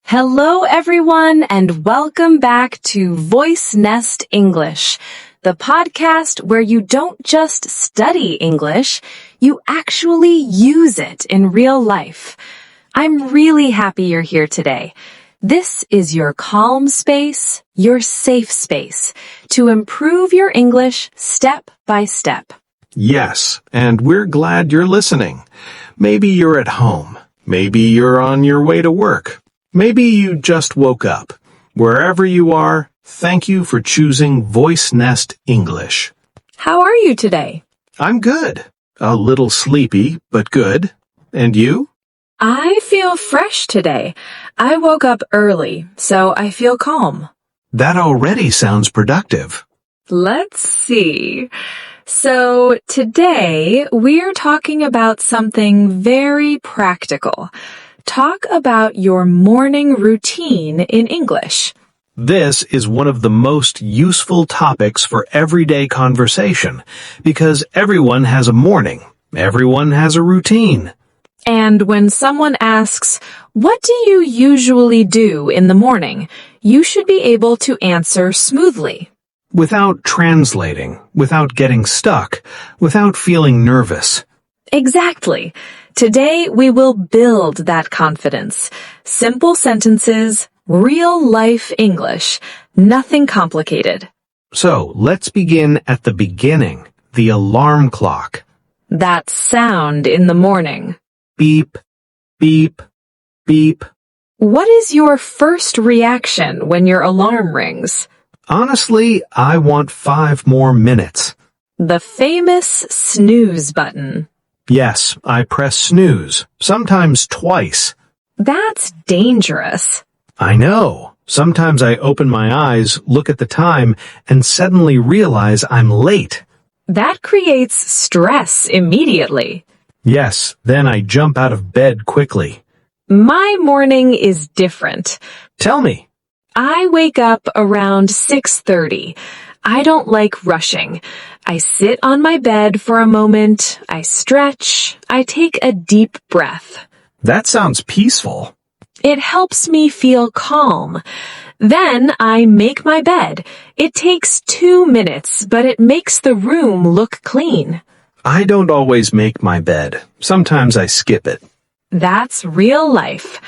Hello, everyone, and welcome back to VoiceNest English, the podcast where you don't just study English, you actually use it in real life. I'm really happy you're here today. This is your calm space, your safe space, to improve your English step by step. Yes, and we're glad you're listening. Maybe you're at home. Maybe you're on your way to work. Maybe you just woke up. Wherever you are, thank you for choosing VoiceNest English. How are you today? I'm good. A little sleepy, but good. And you? I feel fresh today. I woke up early, so I feel calm. That already sounds productive. Let's see. So today we're talking about something very practical. Talk about your morning routine in English. This is one of the most useful topics for everyday conversation because everyone has a morning. Everyone has a routine. And when someone asks, "What do you usually do in the morning?" you should be able to answer smoothly. Without translating, without getting stuck, without feeling nervous. Exactly. Today we will build that confidence. Simple sentences, real-life English, nothing complicated. So let's begin at the beginning, the alarm clock. That sound in the morning. Beep, beep, beep. What is your first reaction when your alarm rings? Honestly, I want 5 more minutes. The famous snooze button. Yes, I press snooze, sometimes twice. That's dangerous. I know. Sometimes I open my eyes, look at the time, and suddenly realize I'm late. That creates stress immediately. Yes, then I jump out of bed quickly. My morning is different. Tell me. I wake up around 6:30. I don't like rushing. I sit on my bed for a moment, I stretch, I take a deep breath. That sounds peaceful. It helps me feel calm. Then I make my bed. It takes 2 minutes, but it makes the room look clean. I don't always make my bed. Sometimes I skip it. That's real life.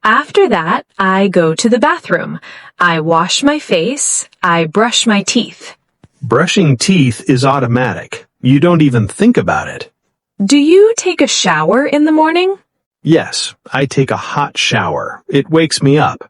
After that, I go to the bathroom. I wash my face. I brush my teeth. Brushing teeth is automatic. You don't even think about it. Do you take a shower in the morning? Yes, I take a hot shower. It wakes me up.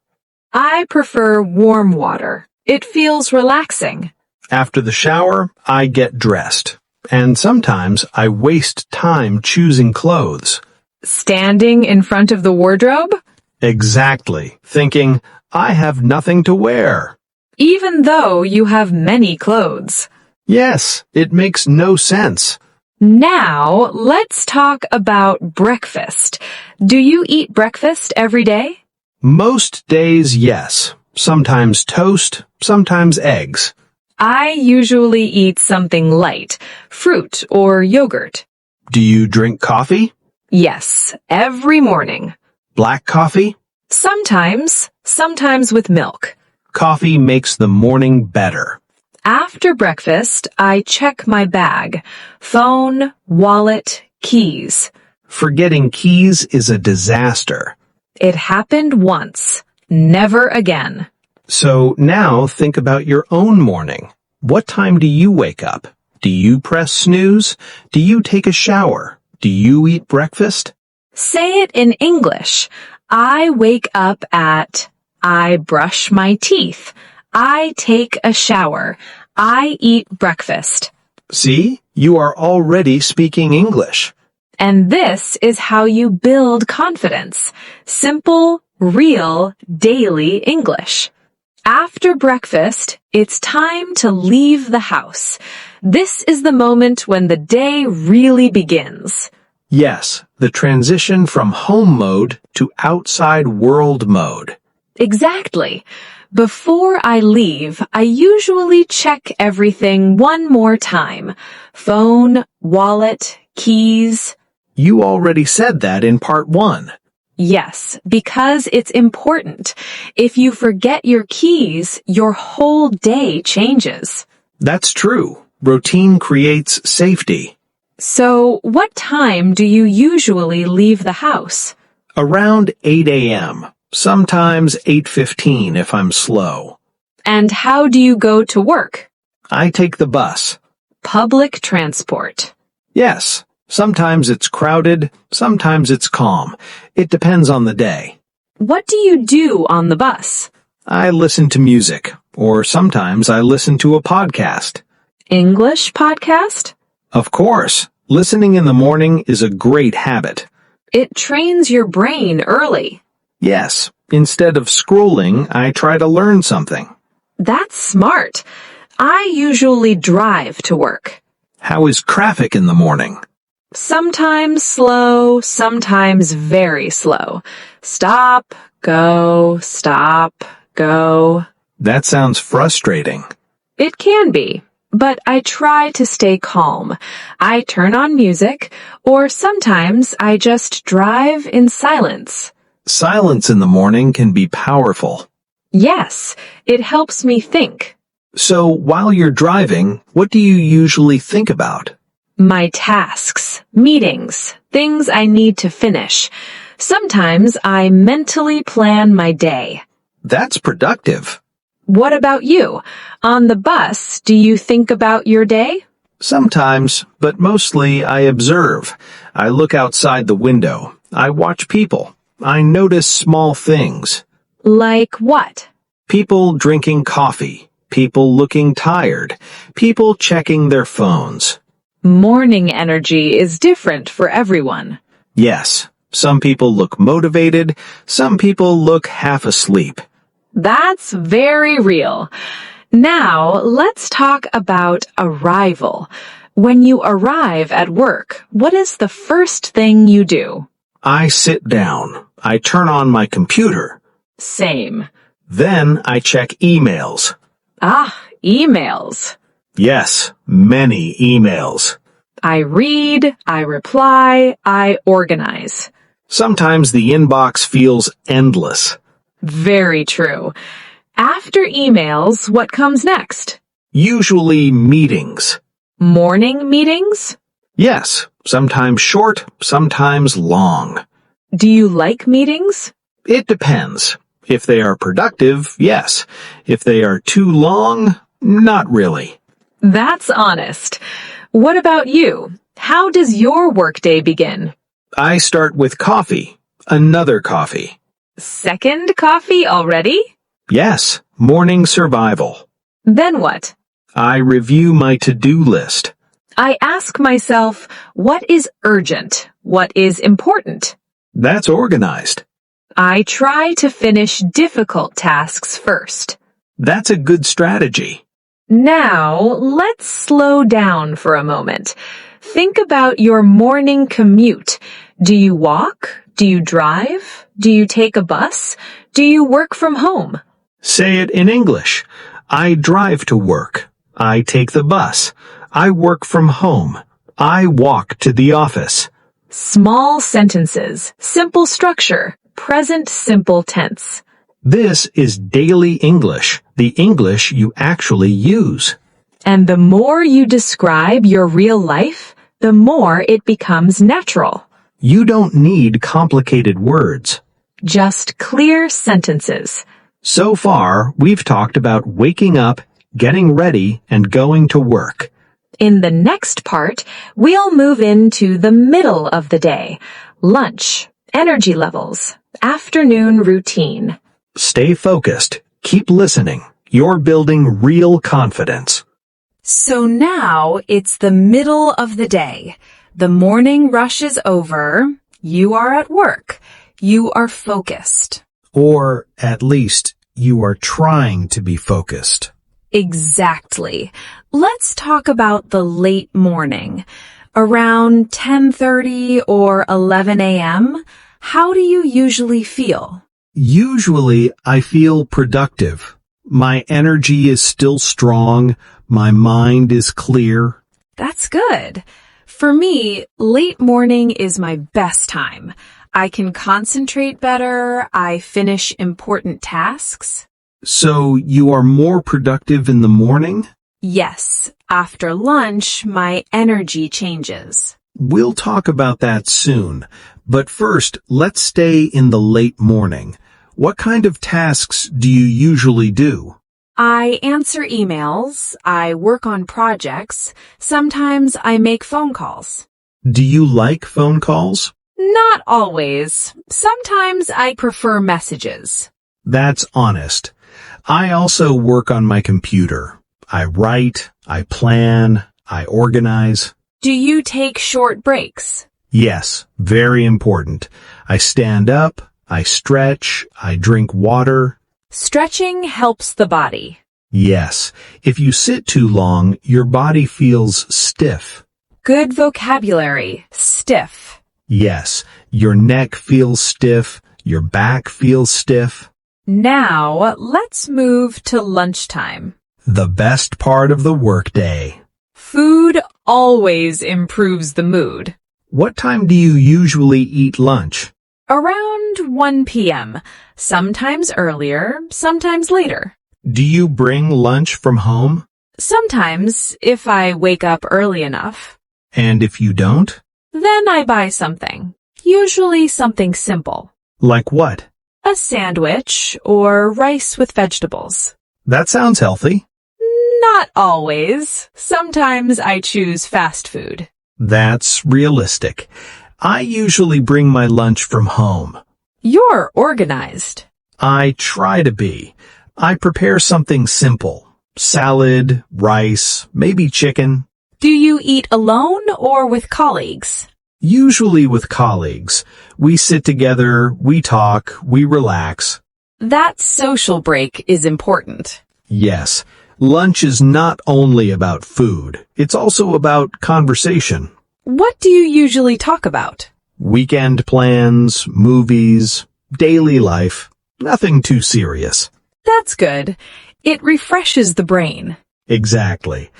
I prefer warm water. It feels relaxing. After the shower, I get dressed. And sometimes I waste time choosing clothes. Standing in front of the wardrobe? Exactly. Thinking, I have nothing to wear. Even though you have many clothes. Yes, it makes no sense. Now, let's talk about breakfast. Do you eat breakfast every day? Most days, yes. Sometimes toast, sometimes eggs. I usually eat something light, fruit or yogurt. Do you drink coffee? Yes, every morning. Black coffee? Sometimes with milk. Coffee makes the morning better. After breakfast, I check my bag. Phone, wallet, keys. Forgetting keys is a disaster. It happened once, never again. So now think about your own morning. What time do you wake up? Do you press snooze? Do you take a shower? Do you eat breakfast? Say it in English. I wake up at, I brush my teeth. I take a shower. I eat breakfast. See, you are already speaking English. And this is how you build confidence. Simple, real, daily English. After breakfast, it's time to leave the house. This is the moment when the day really begins. Yes, the transition from home mode to outside world mode. Exactly. Before I leave, I usually check everything one more time. Phone, wallet, keys. You already said that in part 1. Yes, because it's important. If you forget your keys, your whole day changes. That's true. Routine creates safety. So, what time do you usually leave the house? Around 8 a.m., sometimes 8:15 if I'm slow. And how do you go to work? I take the bus. Public transport. Yes, sometimes it's crowded, sometimes it's calm. It depends on the day. What do you do on the bus? I listen to music, or sometimes I listen to a podcast. English podcast? Of course, listening in the morning is a great habit. It trains your brain early. Yes, instead of scrolling, I try to learn something. That's smart. I usually drive to work. How is traffic in the morning? Sometimes slow, sometimes very slow. Stop, go, go. That sounds frustrating. It can be, but I try to stay calm. I turn on music, or sometimes I just drive in silence. Silence in the morning can be powerful. Yes, it helps me think. So while you're driving, what do you usually think about? My tasks, meetings, things I need to finish. Sometimes I mentally plan my day. That's productive. What about you? On the bus, do you think about your day? Sometimes, but mostly I observe. I look outside the window. I watch people. I notice small things. Like what? People drinking coffee. People looking tired. People checking their phones. Morning energy is different for everyone. Yes, some people look motivated. Some people look half asleep. That's very real. Now, let's talk about arrival. When you arrive at work, what is the first thing you do? I sit down. I turn on my computer. Same. Then I check emails. Emails. Yes, many emails. I read, I reply, I organize. Sometimes the inbox feels endless. Very true. After emails, what comes next? Usually meetings. Morning meetings? Yes, sometimes short, sometimes long. Do you like meetings? It depends. If they are productive, yes. If they are too long, not really. That's honest. What about you? How does your workday begin? I start with coffee. Another coffee. Second coffee already? Yes, morning survival. Then what? I review my to-do list. I ask myself, what is urgent? What is important? That's organized. I try to finish difficult tasks first. That's a good strategy. Now, let's slow down for a moment. Think about your morning commute. Do you walk? Do you drive? Do you take a bus? Do you work from home? Say it in English. I drive to work. I take the bus. I work from home. I walk to the office. Small sentences, simple structure, present simple tense. This is daily English, the English you actually use. And the more you describe your real life, the more it becomes natural. You don't need complicated words. Just clear sentences. So far, we've talked about waking up, getting ready, and going to work. In the next part, we'll move into the middle of the day, lunch, energy levels, afternoon routine. Stay focused. Keep listening. You're building real confidence. So now it's the middle of the day. The morning rush is over. You are at work. You are focused. Or at least you are trying to be focused. Exactly. Let's talk about the late morning. Around 10:30 or 11 a.m., how do you usually feel? Usually, I feel productive. My energy is still strong. My mind is clear. That's good. For me, late morning is my best time. I can concentrate better. I finish important tasks. So you are more productive in the morning? Yes, after lunch, my energy changes. We'll talk about that soon. But first, let's stay in the late morning. What kind of tasks do you usually do? I answer emails. I work on projects. Sometimes I make phone calls. Do you like phone calls? Not always. Sometimes I prefer messages. That's honest. I also work on my computer. I write, I plan, I organize. Do you take short breaks? Yes, very important. I stand up, I stretch, I drink water. Stretching helps the body. Yes, if you sit too long, your body feels stiff. Good vocabulary. Stiff. Yes, your neck feels stiff, your back feels stiff. Now, let's move to lunchtime. The best part of the workday. Food always improves the mood. What time do you usually eat lunch? Around 1 p.m. Sometimes earlier, sometimes later. Do you bring lunch from home? Sometimes, if I wake up early enough. And if you don't? Then I buy something. Usually something simple. Like what? A sandwich or rice with vegetables. That sounds healthy. Not always. Sometimes I choose fast food. That's realistic. I usually bring my lunch from home. You're organized. I try to be. I prepare something simple. Salad, rice, maybe chicken. Do you eat alone or with colleagues? Usually with colleagues. We sit together, we talk, we relax. That social break is important. Yes, lunch is not only about food. It's also about conversation. What do you usually talk about? Weekend plans, movies, daily life. Nothing too serious. That's good. It refreshes the brain. Exactly.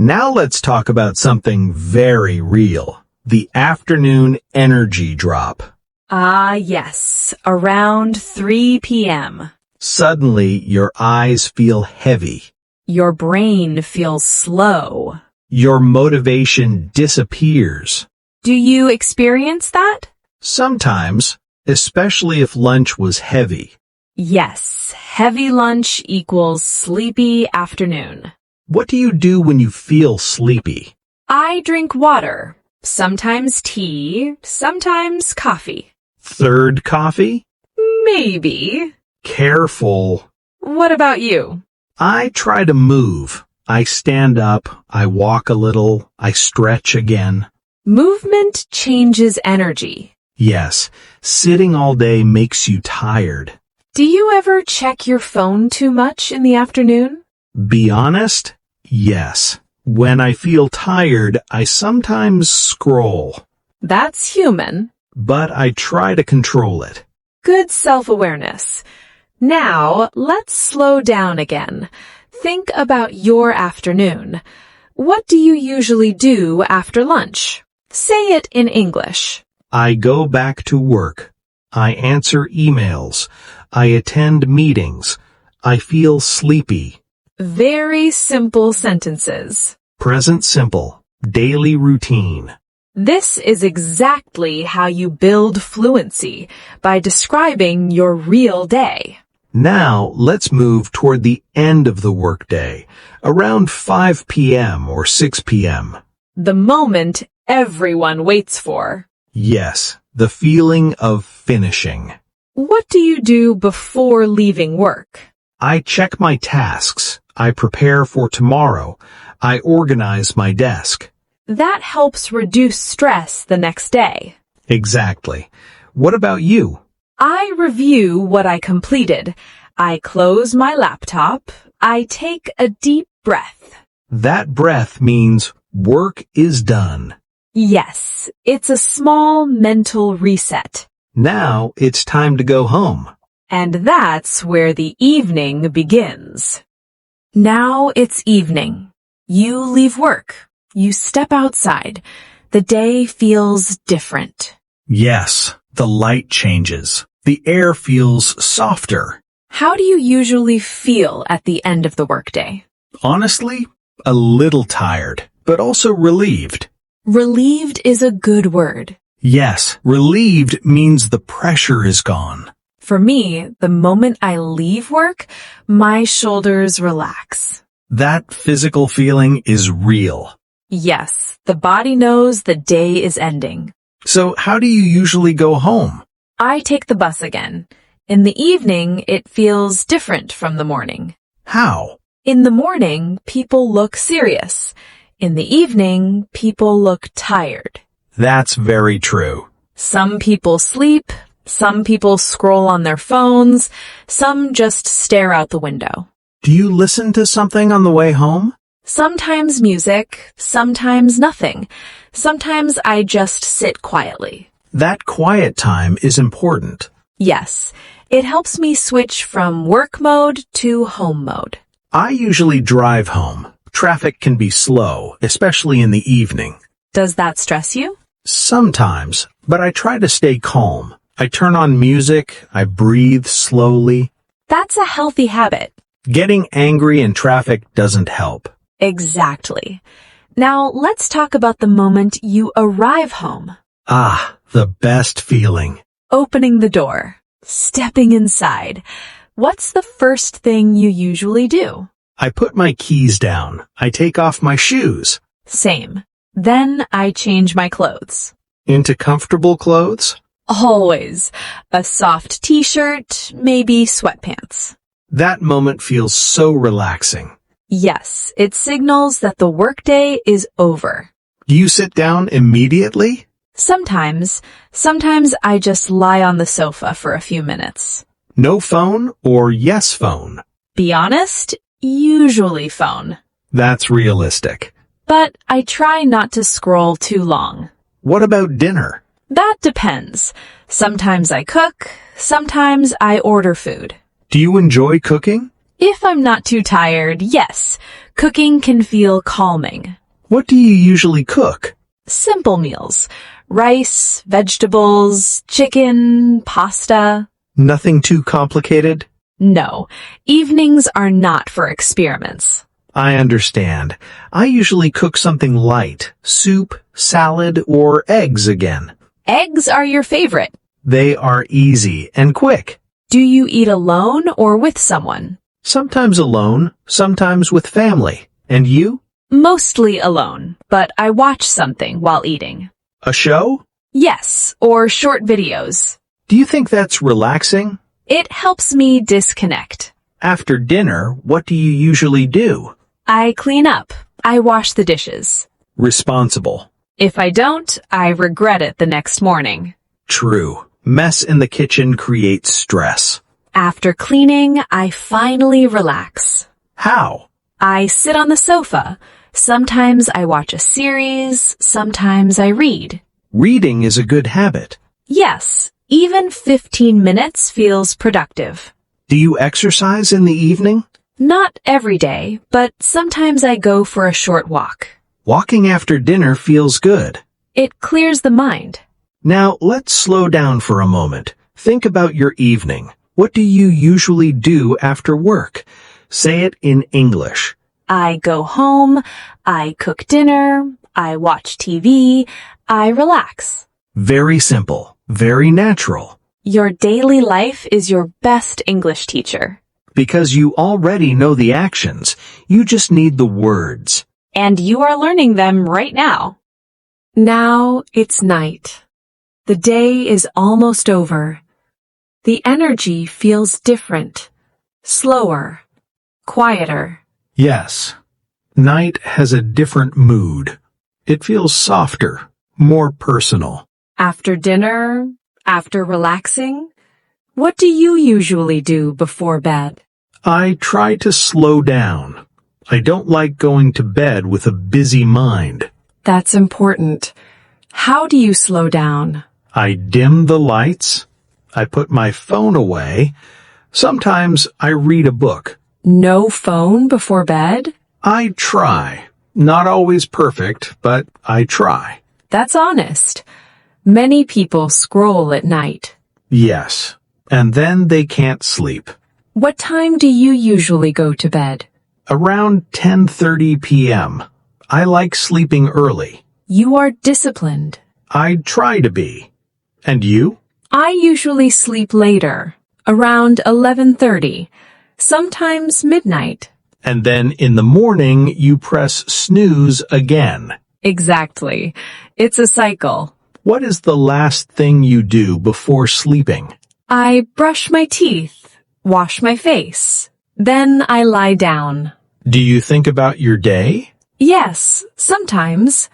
Now let's talk about something very real. The afternoon energy drop. Ah, yes. Around 3 p.m. Suddenly, your eyes feel heavy. Your brain feels slow. Your motivation disappears. Do you experience that? Sometimes, especially if lunch was heavy. Yes, heavy lunch equals sleepy afternoon. What do you do when you feel sleepy? I drink water. Sometimes tea, sometimes coffee. Third coffee? Maybe. Careful. What about you? I try to move. I stand up, I walk a little, I stretch again. Movement changes energy. Yes, sitting all day makes you tired. Do you ever check your phone too much in the afternoon? Be honest? Yes. When I feel tired, I sometimes scroll. That's human. But I try to control it. Good self-awareness. Now, let's slow down again. Think about your afternoon. What do you usually do after lunch? Say it in English. I go back to work. I answer emails. I attend meetings. I feel sleepy. Very simple sentences. Present simple. Daily routine. This is exactly how you build fluency, by describing your real day. Now, let's move toward the end of the workday, around 5 p.m. or 6 p.m. The moment everyone waits for. Yes, the feeling of finishing. What do you do before leaving work? I check my tasks. I prepare for tomorrow. I organize my desk. That helps reduce stress the next day. Exactly. What about you? I review what I completed. I close my laptop. I take a deep breath. That breath means work is done. Yes, it's a small mental reset. Now it's time to go home. And that's where the evening begins. Now it's evening. You leave work. You step outside. The day feels different. Yes, The light changes. The air feels softer. How do you usually feel at the end of the workday? Honestly, a little tired, but also relieved. Relieved is a good word. Yes, relieved means the pressure is gone. For me, the moment I leave work, my shoulders relax. That physical feeling is real. Yes, the body knows the day is ending. So how do you usually go home? I take the bus again. In the evening, it feels different from the morning. How? In the morning, people look serious. In the evening, people look tired. That's very true. Some people sleep, some people scroll on their phones, some just stare out the window. Do you listen to something on the way home? Sometimes music, sometimes nothing. Sometimes I just sit quietly. That quiet time is important. Yes, it helps me switch from work mode to home mode. I usually drive home. Traffic can be slow, especially in the evening. Does that stress you? Sometimes, but I try to stay calm. I turn on music, I breathe slowly. That's a healthy habit. Getting angry in traffic doesn't help. Exactly. Now let's talk about the moment you arrive home. Ah, the best feeling. Opening the door, stepping inside. What's the first thing you usually do? I put my keys down. I take off my shoes. Same. Then I change my clothes. Into comfortable clothes? Always. A soft t-shirt, maybe sweatpants. That moment feels so relaxing. Yes, it signals that the workday is over. Do you sit down immediately? Sometimes I just lie on the sofa for a few minutes. No phone or yes phone? Be honest, usually phone. That's realistic. But I try not to scroll too long. What about dinner? That depends. Sometimes I cook, sometimes I order food. Do you enjoy cooking? If I'm not too tired, yes, cooking can feel calming. What do you usually cook? Simple meals. Rice, vegetables, chicken, pasta. Nothing too complicated? No, evenings are not for experiments. I understand. I usually cook something light, soup, salad, or eggs again. Eggs are your favorite. They are easy and quick. Do you eat alone or with someone? Sometimes alone, sometimes with family. And you? Mostly alone, but I watch something while eating. A show? Yes, or short videos. Do you think that's relaxing? It helps me disconnect. After dinner, what do you usually do? I clean up. I wash the dishes. Responsible. If I don't, I regret it the next morning. True. Mess in the kitchen creates stress. After cleaning, I finally relax. How? I sit on the sofa. Sometimes I watch a series, sometimes I read. Reading is a good habit. Yes, even 15 minutes feels productive. Do you exercise in the evening? Not every day, but sometimes I go for a short walk. Walking after dinner feels good. It clears the mind. Now, let's slow down for a moment. Think about your evening. What do you usually do after work? Say it in English. I go home, I cook dinner, I watch TV, I relax. Very simple, very natural. Your daily life is your best English teacher. Because you already know the actions, you just need the words. And you are learning them right now. Now it's night. The day is almost over. The energy feels different, slower, quieter. Yes, night has a different mood. It feels softer, more personal. After dinner, after relaxing, what do you usually do before bed? I try to slow down. I don't like going to bed with a busy mind. That's important. How do you slow down? I dim the lights. I put my phone away. Sometimes I read a book. No phone before bed? I try. Not always perfect, but I try. That's honest. Many people scroll at night. Yes, and then they can't sleep. What time do you usually go to bed? Around 10:30 p.m. I like sleeping early. You are disciplined. I try to be. And you? I usually sleep later, around 11:30, sometimes midnight. And then in the morning you press snooze again. Exactly. It's a cycle. What is the last thing you do before sleeping? I brush my teeth, wash my face. Then I lie down. Do you think about your day? Yes, sometimes.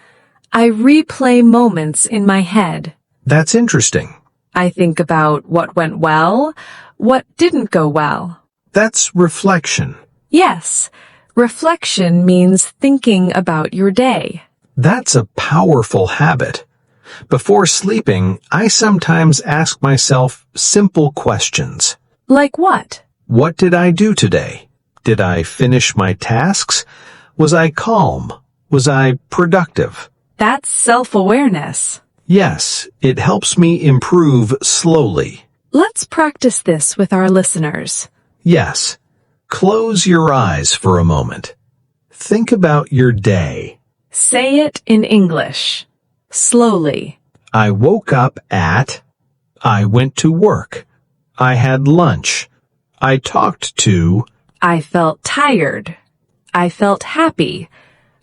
I replay moments in my head. That's interesting. I think about what went well, what didn't go well. That's reflection. Yes, reflection means thinking about your day. That's a powerful habit. Before sleeping, I sometimes ask myself simple questions. Like what? What did I do today? Did I finish my tasks? Was I calm? Was I productive? That's self-awareness. Yes, it helps me improve slowly. Let's practice this with our listeners. Yes. Close your eyes for a moment. Think about your day. Say it in English. Slowly. I woke up at. I went to work. I had lunch. I talked to. I felt tired. I felt happy.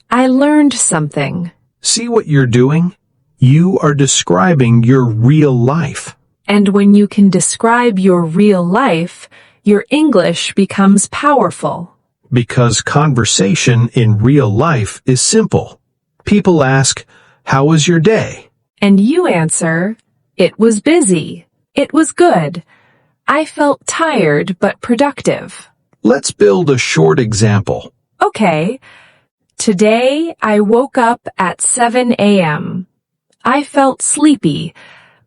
I learned something. See what you're doing? You are describing your real life. And when you can describe your real life, your English becomes powerful. Because conversation in real life is simple. People ask, "How was your day?" And you answer, "It was busy. It was good. I felt tired but productive." Let's build a short example. Okay. Today I woke up at 7 a.m. I felt sleepy,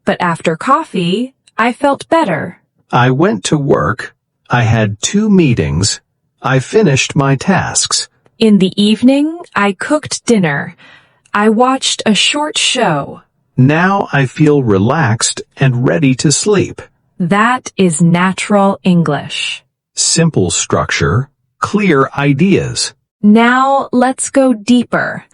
but after coffee, I felt better. I went to work. I had 2 meetings. I finished my tasks. In the evening, I cooked dinner. I watched a short show. Now I feel relaxed and ready to sleep. That is natural English. Simple structure, clear ideas. Now let's go deeper.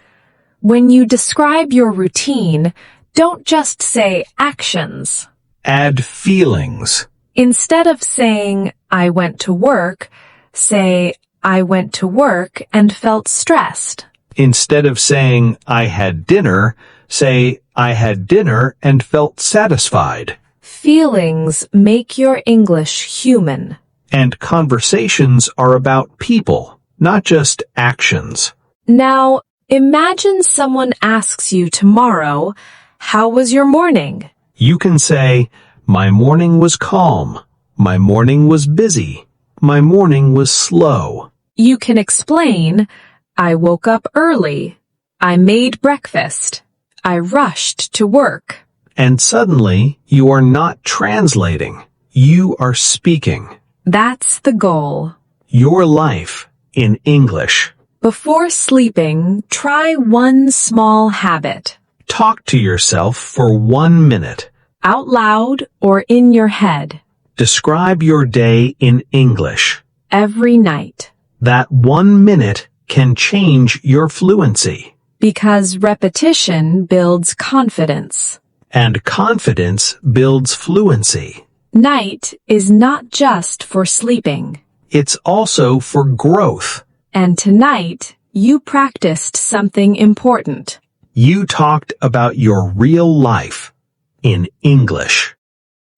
When you describe your routine, don't just say actions. Add feelings. Instead of saying, I went to work, say, I went to work and felt stressed. Instead of saying, I had dinner, say, I had dinner and felt satisfied. Feelings make your English human. And conversations are about people, not just actions. Now, imagine someone asks you tomorrow, how was your morning? You can say, my morning was calm. My morning was busy. My morning was slow. You can explain, I woke up early. I made breakfast. I rushed to work. And suddenly, you are not translating. You are speaking. That's the goal. Your life in English. Before sleeping, try one small habit. Talk to yourself for 1 minute. Out loud or in your head. Describe your day in English. Every night. That 1 minute can change your fluency. Because repetition builds confidence. And confidence builds fluency. Night is not just for sleeping. It's also for growth. And tonight, you practiced something important. You talked about your real life in English.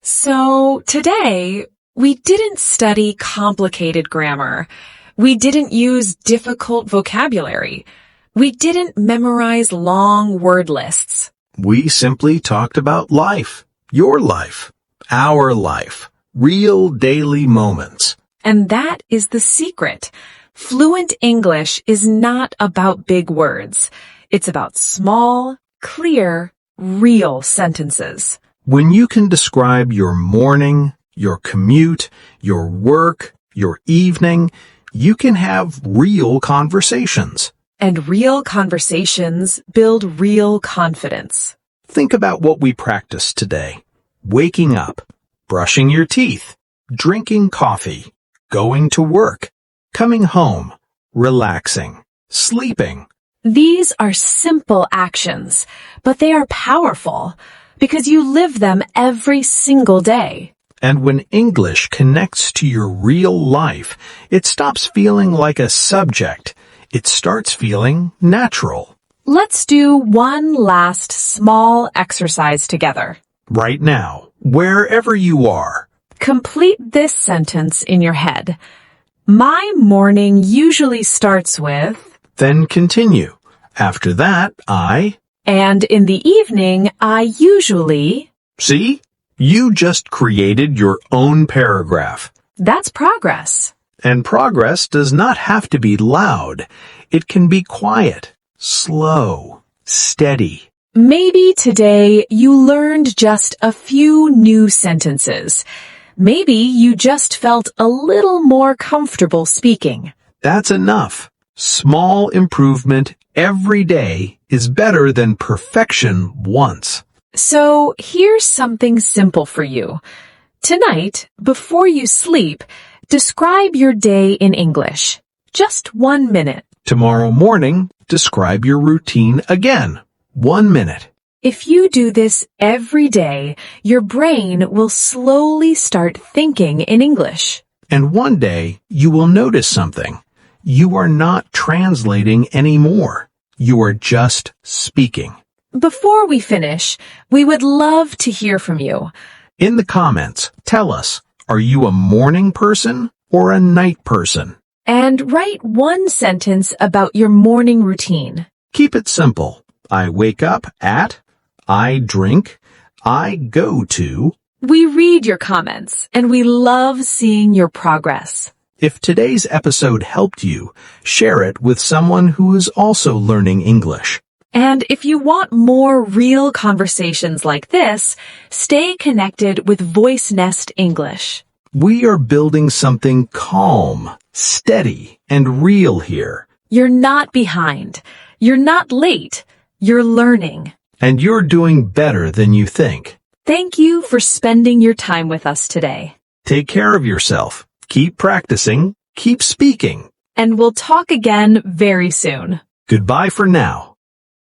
So today, we didn't study complicated grammar. We didn't use difficult vocabulary. We didn't memorize long word lists. We simply talked about life, your life, our life, real daily moments. And that is the secret. Fluent English is not about big words. It's about small, clear, real sentences. When you can describe your morning, your commute, your work, your evening, you can have real conversations. And real conversations build real confidence. Think about what we practiced today. Waking up, brushing your teeth, drinking coffee, going to work, coming home, relaxing, sleeping. These are simple actions, but they are powerful because you live them every single day. And when English connects to your real life, it stops feeling like a subject. It starts feeling natural. Let's do one last small exercise together. Right now, wherever you are. Complete this sentence in your head. My morning usually starts with... Then continue. After that, And in the evening, I usually... See? You just created your own paragraph. That's progress. And progress does not have to be loud. It can be quiet, slow, steady. Maybe today you learned just a few new sentences. Maybe you just felt a little more comfortable speaking. That's enough. Small improvement every day is better than perfection once. So here's something simple for you. Tonight, before you sleep, describe your day in English. Just 1 minute. Tomorrow morning, describe your routine again. 1 minute. If you do this every day, your brain will slowly start thinking in English. And one day, you will notice something. You are not translating anymore. You are just speaking. Before we finish, we would love to hear from you. In the comments, tell us, are you a morning person or a night person? And write one sentence about your morning routine. Keep it simple. I wake up at, I drink, I go to. We read your comments, and we love seeing your progress. If today's episode helped you, share it with someone who is also learning English. And if you want more real conversations like this, stay connected with VoiceNest English. We are building something calm, steady, and real here. You're not behind. You're not late. You're learning. And you're doing better than you think. Thank you for spending your time with us today. Take care of yourself. Keep practicing. Keep speaking. And we'll talk again very soon. Goodbye for now.